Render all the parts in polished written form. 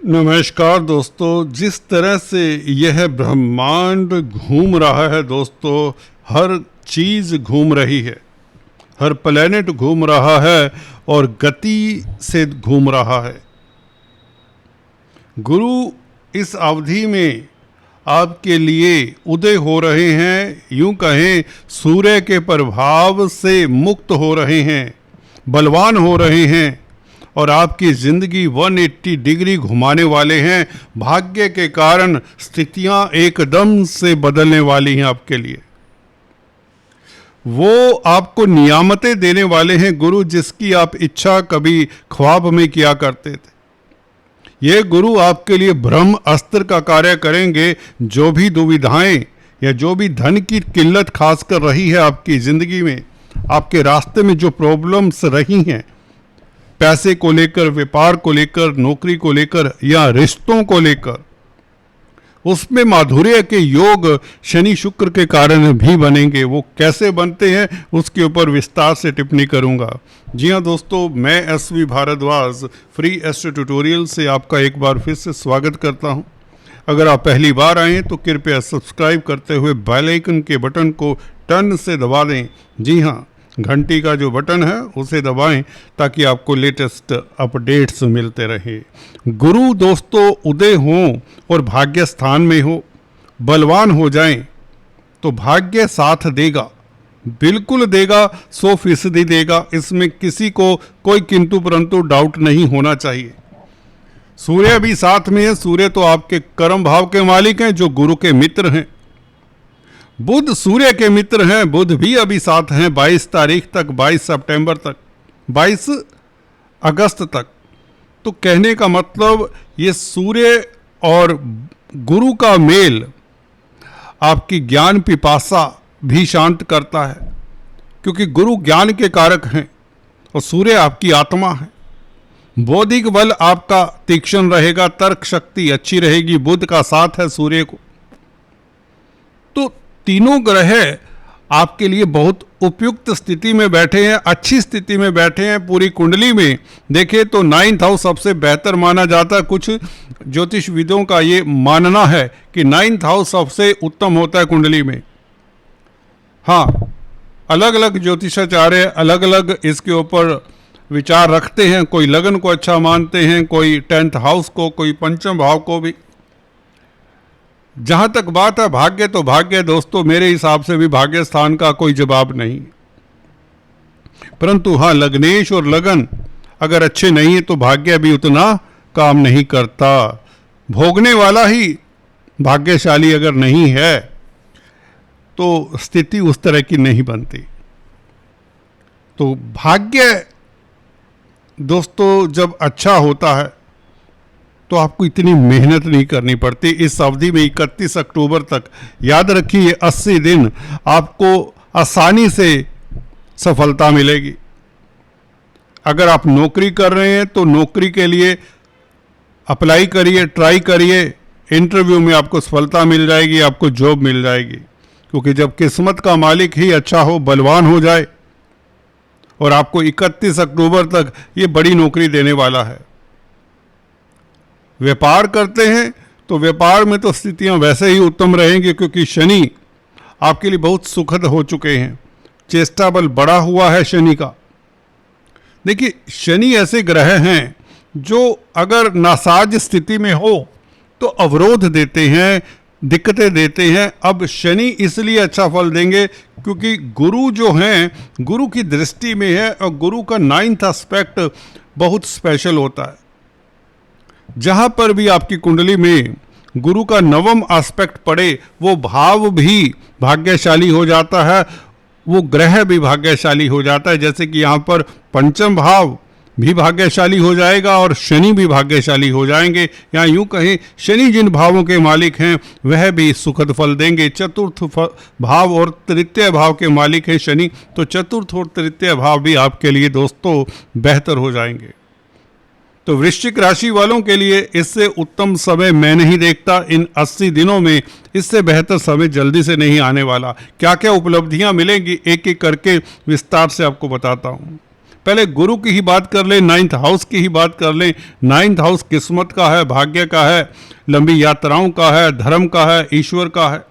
नमस्कार दोस्तों। जिस तरह से यह ब्रह्मांड घूम रहा है दोस्तों, हर चीज़ घूम रही है, हर प्लेनेट घूम रहा है और गति से घूम रहा है। गुरु इस अवधि में आपके लिए उदय हो रहे हैं, यूं कहें सूर्य के प्रभाव से मुक्त हो रहे हैं, बलवान हो रहे हैं और आपकी ज़िंदगी 180 डिग्री घुमाने वाले हैं। भाग्य के कारण स्थितियां एकदम से बदलने वाली हैं आपके लिए। वो आपको नियामतें देने वाले हैं गुरु, जिसकी आप इच्छा कभी ख्वाब में किया करते थे। ये गुरु आपके लिए ब्रह्म अस्त्र का कार्य करेंगे। जो भी दुविधाएं या जो भी धन की किल्लत खास कर रही है आपकी ज़िंदगी में, आपके रास्ते में जो प्रॉब्लम्स रही हैं, पैसे को लेकर, व्यापार को लेकर, नौकरी को लेकर या रिश्तों को लेकर, उसमें माधुर्य के योग शनि शुक्र के कारण भी बनेंगे। वो कैसे बनते हैं उसके ऊपर विस्तार से टिप्पणी करूंगा। जी हाँ दोस्तों, मैं SV Bhardwaj free astro tutorial से आपका एक बार फिर से स्वागत करता हूं। अगर आप पहली बार आए तो कृपया सब्सक्राइब करते हुए बेल आइकन के बटन को टर्न से दबा दें। जी हाँ, घंटी का जो बटन है उसे दबाएं ताकि आपको लेटेस्ट अपडेट्स मिलते रहे। गुरु दोस्तों उदय हों और भाग्य स्थान में हो, बलवान हो जाएं तो भाग्य साथ देगा, बिल्कुल देगा, 100% देगा। इसमें किसी को कोई किंतु परंतु डाउट नहीं होना चाहिए। सूर्य भी साथ में है। सूर्य तो आपके कर्म भाव के मालिक हैं, जो गुरु के मित्र हैं। बुध सूर्य के मित्र हैं, बुध भी अभी साथ हैं 22 तारीख तक, 22 सितंबर तक, 22 अगस्त तक। तो कहने का मतलब ये सूर्य और गुरु का मेल आपकी ज्ञान पिपासा भी शांत करता है, क्योंकि गुरु ज्ञान के कारक हैं और सूर्य आपकी आत्मा है। बौद्धिक बल आपका तीक्ष्ण रहेगा, तर्क शक्ति अच्छी रहेगी, बुध का साथ है सूर्य को। तो तीनों ग्रह आपके लिए बहुत उपयुक्त स्थिति में बैठे हैं, अच्छी स्थिति में बैठे हैं। पूरी कुंडली में देखें तो 9th हाउस सबसे बेहतर माना जाता है। कुछ ज्योतिषविदों का ये मानना है कि 9th हाउस सबसे उत्तम होता है कुंडली में। हाँ, अलग अलग ज्योतिषाचार्य अलग अलग इसके ऊपर विचार रखते हैं। कोई लगन को अच्छा मानते हैं, कोई 10th हाउस को, कोई पंचम भाव को भी। जहाँ तक बात है भाग्य, तो भाग्य दोस्तों मेरे हिसाब से भी भाग्य स्थान का कोई जवाब नहीं। परंतु हाँ, लग्नेश और लगन अगर अच्छे नहीं है तो भाग्य भी उतना काम नहीं करता। भोगने वाला ही भाग्यशाली अगर नहीं है तो स्थिति उस तरह की नहीं बनती। तो भाग्य दोस्तों जब अच्छा होता है तो आपको इतनी मेहनत नहीं करनी पड़ती। इस अवधि में 31 अक्टूबर तक, याद रखिए, 80 दिन आपको आसानी से सफलता मिलेगी। अगर आप नौकरी कर रहे हैं तो नौकरी के लिए अप्लाई करिए, ट्राई करिए, इंटरव्यू में आपको सफलता मिल जाएगी, आपको जॉब मिल जाएगी। क्योंकि जब किस्मत का मालिक ही अच्छा हो, बलवान हो जाए, और आपको 31 अक्टूबर तक ये बड़ी नौकरी देने वाला है। व्यापार करते हैं तो व्यापार में तो स्थितियां वैसे ही उत्तम रहेंगी, क्योंकि शनि आपके लिए बहुत सुखद हो चुके हैं। चेष्टा बल बढ़ा हुआ है शनि का। देखिए, शनि ऐसे ग्रह हैं जो अगर नासाज स्थिति में हो तो अवरोध देते हैं, दिक्कतें देते हैं। अब शनि इसलिए अच्छा फल देंगे क्योंकि गुरु जो हैं, गुरु की दृष्टि में है, और गुरु का 9th एस्पेक्ट बहुत स्पेशल होता है। जहाँ पर भी आपकी कुंडली में गुरु का 9वां एस्पेक्ट पड़े, वो भाव भी भाग्यशाली हो जाता है, वो ग्रह भी भाग्यशाली हो जाता है। जैसे कि यहाँ पर पंचम भाव भी भाग्यशाली हो जाएगा और शनि भी भाग्यशाली हो जाएंगे। या यूं कहें, शनि जिन भावों के मालिक हैं वह भी सुखद फल देंगे। चतुर्थ भाव और तृतीय भाव के मालिक हैं शनि, तो चतुर्थ और तृतीय भाव भी आपके लिए दोस्तों बेहतर हो जाएंगे। तो वृश्चिक राशि वालों के लिए इससे उत्तम समय मैं नहीं देखता। इन 80 दिनों में इससे बेहतर समय जल्दी से नहीं आने वाला। क्या क्या उपलब्धियां मिलेंगी एक एक करके विस्तार से आपको बताता हूं। पहले गुरु की ही बात कर लें, 9th हाउस की ही बात कर लें। 9th हाउस किस्मत का है, भाग्य का है, लंबी यात्राओं का है, धर्म का है, ईश्वर का है।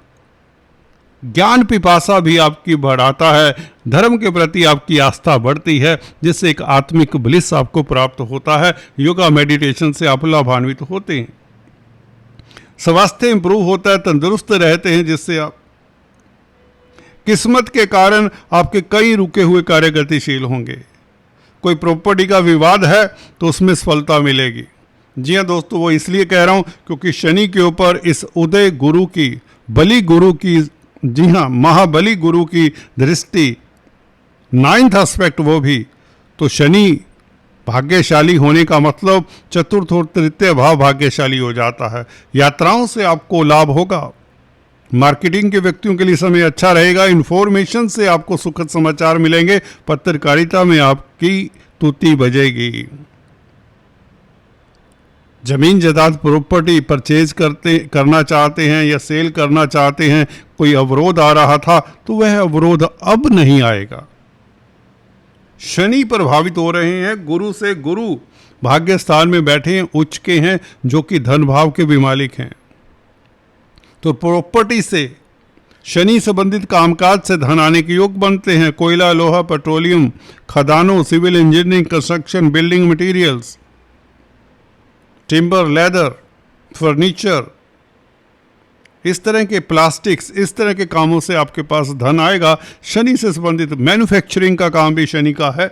ज्ञान पिपासा भी आपकी बढ़ाता है, धर्म के प्रति आपकी आस्था बढ़ती है, जिससे एक आत्मिक ब्लिस आपको प्राप्त होता है। योगा मेडिटेशन से आप लाभान्वित होते हैं, स्वास्थ्य इंप्रूव होता है, तंदुरुस्त रहते हैं, जिससे आप किस्मत के कारण आपके कई रुके हुए कार्य गतिशील होंगे। कोई प्रॉपर्टी का विवाद है तो उसमें सफलता मिलेगी। जी हाँ दोस्तों, वो इसलिए कह रहा हूँ क्योंकि शनि के ऊपर इस उदय गुरु की, बलि गुरु की, जी हाँ महाबली गुरु की दृष्टि, 9th एस्पेक्ट वो भी, तो शनि भाग्यशाली होने का मतलब चतुर्थ और तृतीय भाव भाग्यशाली हो जाता है। यात्राओं से आपको लाभ होगा, मार्केटिंग के व्यक्तियों के लिए समय अच्छा रहेगा, इन्फॉर्मेशन से आपको सुखद समाचार मिलेंगे, पत्रकारिता में आपकी तूती बजेगी। जमीन जायदाद प्रॉपर्टी परचेज करना चाहते हैं या सेल करना चाहते हैं, कोई अवरोध आ रहा था तो वह अवरोध अब नहीं आएगा। शनि प्रभावित हो रहे हैं गुरु से, गुरु भाग्य स्थान में बैठे हैं, उच्च के हैं, जो कि धन भाव के भी मालिक हैं। तो प्रॉपर्टी से, शनि संबंधित कामकाज से धन आने के योग बनते हैं। कोयला, लोहा, पेट्रोलियम, खदानों, civil engineering, construction, building materials, timber, leather, furniture, इस तरह के प्लास्टिक्स, इस तरह के कामों से आपके पास धन आएगा। शनि से संबंधित मैन्युफैक्चरिंग का काम भी शनि का है,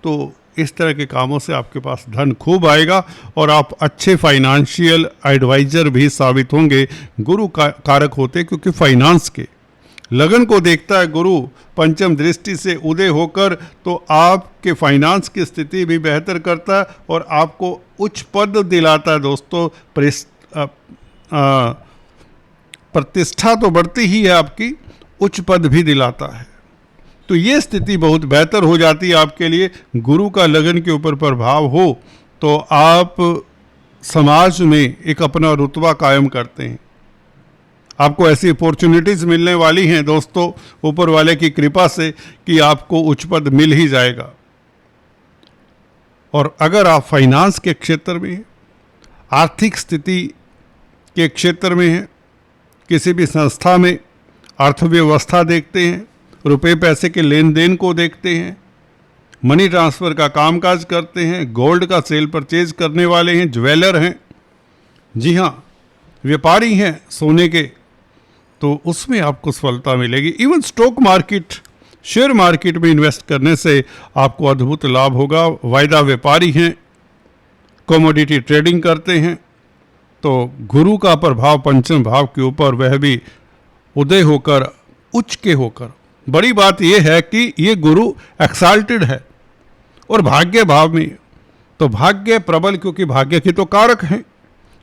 तो इस तरह के कामों से आपके पास धन खूब आएगा और आप अच्छे फाइनेंशियल एडवाइजर भी साबित होंगे। गुरु का कारक होते, क्योंकि फाइनेंस के लगन को देखता है गुरु पंचम दृष्टि से उदय होकर, तो आपके फाइनेंस की स्थिति भी बेहतर करता है और आपको उच्च पद दिलाता है। दोस्तों, प्रतिष्ठा तो बढ़ती ही है आपकी, उच्च पद भी दिलाता है। तो ये स्थिति बहुत बेहतर हो जाती है आपके लिए। गुरु का लगन के ऊपर प्रभाव हो तो आप समाज में एक अपना रुतबा कायम करते हैं। आपको ऐसी अपॉर्चुनिटीज़ मिलने वाली हैं दोस्तों, ऊपर वाले की कृपा से, कि आपको उच्च पद मिल ही जाएगा। और अगर आप फाइनेंस के क्षेत्र में हैं, आर्थिक स्थिति के क्षेत्र में हैं, किसी भी संस्था में अर्थव्यवस्था देखते हैं, रुपए पैसे के लेन देन को देखते हैं, मनी ट्रांसफ़र का कामकाज करते हैं, गोल्ड का सेल परचेज करने वाले हैं, ज्वेलर हैं, जी हाँ व्यापारी हैं सोने के, तो उसमें आपको सफलता मिलेगी। Even stock market, share market में इन्वेस्ट करने से आपको अद्भुत लाभ होगा। वायदा व्यापारी हैं, कमोडिटी ट्रेडिंग करते हैं, तो गुरु का प्रभाव पंचम भाव के ऊपर, वह भी उदय होकर, उच्च के होकर। बड़ी बात यह है कि ये गुरु एक्साल्टेड है और भाग्य भाव में, तो भाग्य प्रबल, क्योंकि भाग्य की तो कारक हैं।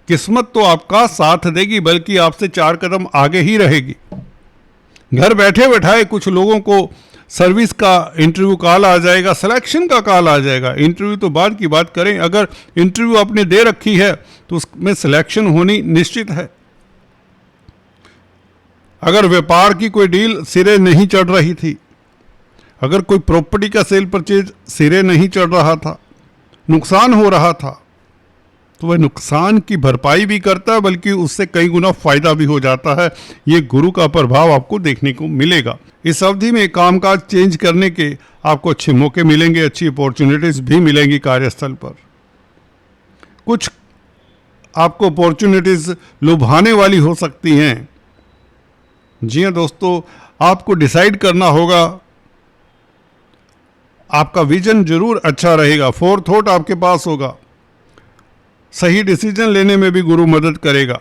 किस्मत तो आपका साथ देगी, बल्कि आपसे 4 कदम आगे ही रहेगी। घर बैठे बैठाए कुछ लोगों को सर्विस का इंटरव्यू कॉल आ जाएगा, सिलेक्शन का कॉल आ जाएगा। इंटरव्यू तो बाद की बात करें, अगर इंटरव्यू आपने दे रखी है तो उसमें सिलेक्शन होनी निश्चित है। अगर व्यापार की कोई डील सिरे नहीं चढ़ रही थी, अगर कोई प्रॉपर्टी का सेल परचेज सिरे नहीं चढ़ रहा था, नुकसान हो रहा था, तो वह नुकसान की भरपाई भी करता है, बल्कि उससे कई गुना फायदा भी हो जाता है। ये गुरु का प्रभाव आपको देखने को मिलेगा। इस अवधि में कामकाज चेंज करने के आपको अच्छे मौके मिलेंगे, अच्छी अपॉर्चुनिटीज़ भी मिलेंगी कार्यस्थल पर। कुछ आपको अपॉर्चुनिटीज़ लुभाने वाली हो सकती हैं। जी हाँ दोस्तों, आपको डिसाइड करना होगा, आपका विजन जरूर अच्छा रहेगा, फोरथॉट आपके पास होगा, सही डिसीजन लेने में भी गुरु मदद करेगा।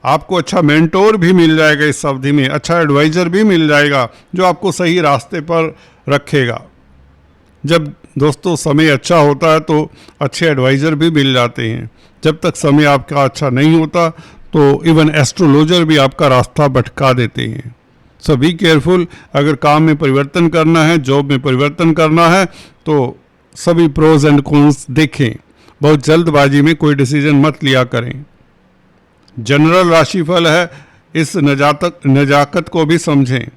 आपको अच्छा मेंटोर भी मिल जाएगा इस अवधि में, अच्छा एडवाइज़र भी मिल जाएगा जो आपको सही रास्ते पर रखेगा। जब दोस्तों समय अच्छा होता है तो अच्छे एडवाइज़र भी मिल जाते हैं। जब तक समय आपका अच्छा नहीं होता तो इवन एस्ट्रोलॉजर भी आपका रास्ता भटका देते हैं। सो बी केयरफुल। अगर काम में परिवर्तन करना है, जॉब में परिवर्तन करना है, तो सभी प्रोज एंड कॉन्स देखें। बहुत जल्दबाजी में कोई डिसीजन मत लिया करें। जनरल राशिफल है, इस नजाकत को भी समझें।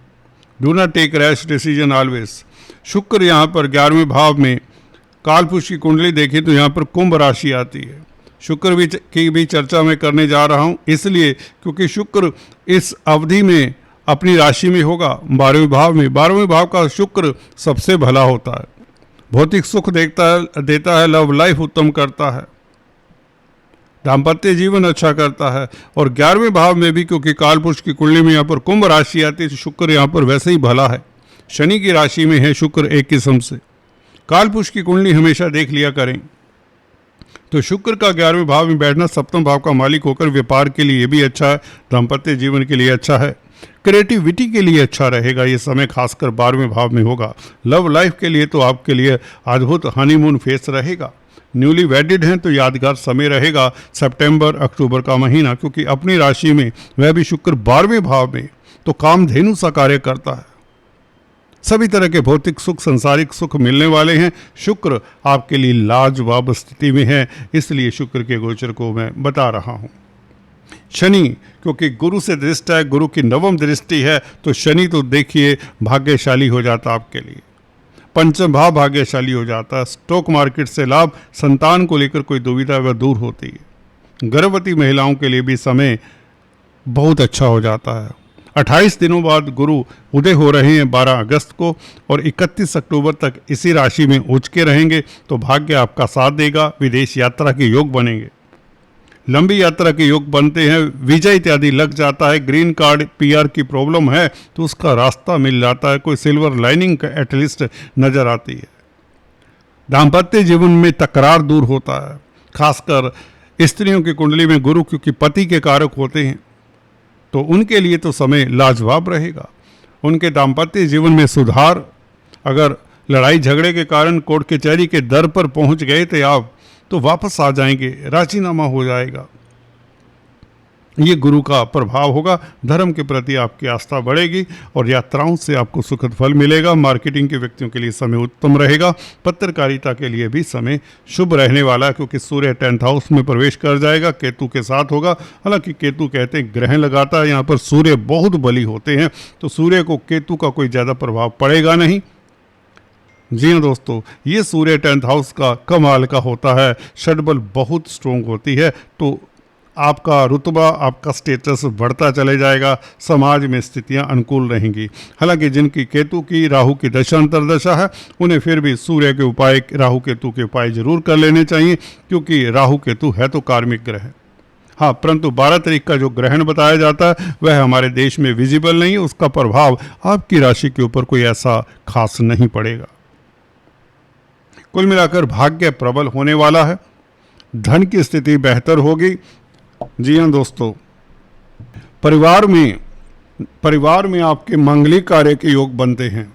Do not take rash decision always. Shukra यहाँ पर 11वें भाव में कालपुरुष की कुंडली देखें तो यहाँ पर कुंभ राशि आती है। शुक्र भी की भी चर्चा मैं करने जा रहा हूँ, इसलिए क्योंकि शुक्र इस अवधि में अपनी राशि में होगा 12वें भाव में। 12वें भाव का शुक्र सबसे भला होता है, भौतिक सुख देता है, लव लाइफ उत्तम करता है, दाम्पत्य जीवन अच्छा करता है। और 11वें भाव में भी क्योंकि कालपुरुष की कुंडली में यहाँ पर कुंभ राशि आती है, तो शुक्र यहाँ पर वैसे ही भला है, शनि की राशि में है शुक्र एक किस्म से। कालपुरुष की कुंडली हमेशा देख लिया करें। तो शुक्र का 11वें भाव में बैठना सप्तम भाव का मालिक होकर व्यापार के लिए भी अच्छा है, दाम्पत्य जीवन के लिए अच्छा है, क्रिएटिविटी के लिए अच्छा रहेगा ये समय, खासकर 12वें भाव में होगा। लव लाइफ के लिए तो आपके लिए अद्भुत हनीमून फेस रहेगा। न्यूली वेडिड हैं तो यादगार समय रहेगा सितंबर अक्टूबर का महीना, क्योंकि अपनी राशि में वह भी शुक्र 12वें भाव में, तो कामधेनु सा कार्य करता है। सभी तरह के भौतिक सुख, संसारिक सुख मिलने वाले हैं। शुक्र आपके लिए लाजवाब स्थिति में है, इसलिए शुक्र के गोचर को मैं बता रहा हूँ। शनि क्योंकि गुरु से दृष्टि है, गुरु की 9वीं दृष्टि है, तो शनि तो देखिए भाग्यशाली हो जाता आपके लिए। पंचम भाव भाग्यशाली हो जाता है। स्टॉक मार्केट से लाभ, संतान को लेकर कोई दुविधा वह दूर होती है। गर्भवती महिलाओं के लिए भी समय बहुत अच्छा हो जाता है। 28 दिनों बाद गुरु उदय हो रहे हैं 12 अगस्त को, और 31 अक्टूबर तक इसी राशि में उच्च के रहेंगे, तो भाग्य आपका साथ देगा। विदेश यात्रा के योग बनेंगे, लंबी यात्रा के योग बनते हैं, वीजा इत्यादि लग जाता है। ग्रीन कार्ड पीआर की प्रॉब्लम है तो उसका रास्ता मिल जाता है, कोई सिल्वर लाइनिंग का एटलीस्ट नजर आती है। दाम्पत्य जीवन में तकरार दूर होता है, खासकर स्त्रियों की कुंडली में गुरु क्योंकि पति के कारक होते हैं, तो उनके लिए तो समय लाजवाब रहेगा। उनके दाम्पत्य जीवन में सुधार, अगर लड़ाई झगड़े के कारण कोर्ट कचहरी के दर पर पहुंच गए थे आप, तो वापस आ जाएंगे, राजीनामा हो जाएगा। ये गुरु का प्रभाव होगा। धर्म के प्रति आपकी आस्था बढ़ेगी और यात्राओं से आपको सुखद फल मिलेगा। मार्केटिंग के व्यक्तियों के लिए समय उत्तम रहेगा। पत्रकारिता के लिए भी समय शुभ रहने वाला है, क्योंकि सूर्य 10th हाउस में प्रवेश कर जाएगा, केतु के साथ होगा। हालांकि केतु कहते हैं ग्रहण लगाता है, यहाँ पर सूर्य बहुत बली होते हैं, तो सूर्य को केतु का कोई ज़्यादा प्रभाव पड़ेगा नहीं। जी हाँ दोस्तों, ये सूर्य 10th हाउस का कमाल का होता है, षडबल बहुत स्ट्रोंग होती है, तो आपका रुतबा, आपका स्टेटस बढ़ता चले जाएगा, समाज में स्थितियां अनुकूल रहेंगी। हालांकि जिनकी केतु की राहु की दशा अंतर्दशा है, उन्हें फिर भी सूर्य के उपाय, राहु केतु के उपाय जरूर कर लेने चाहिए, क्योंकि राहु केतु है तो कार्मिक ग्रह। हाँ, परंतु 12 तारीख का जो ग्रहण बताया जाता है वह हमारे देश में विजिबल नहीं है, उसका प्रभाव आपकी राशि के ऊपर कोई ऐसा खास नहीं पड़ेगा। कुल मिलाकर भाग्य प्रबल होने वाला है, धन की स्थिति बेहतर होगी। जी हाँ दोस्तों, परिवार में आपके मांगलिक कार्य के योग बनते हैं।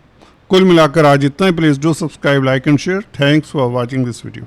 कुल मिलाकर आज इतना ही। Please do subscribe, like and share. Thanks for watching this video.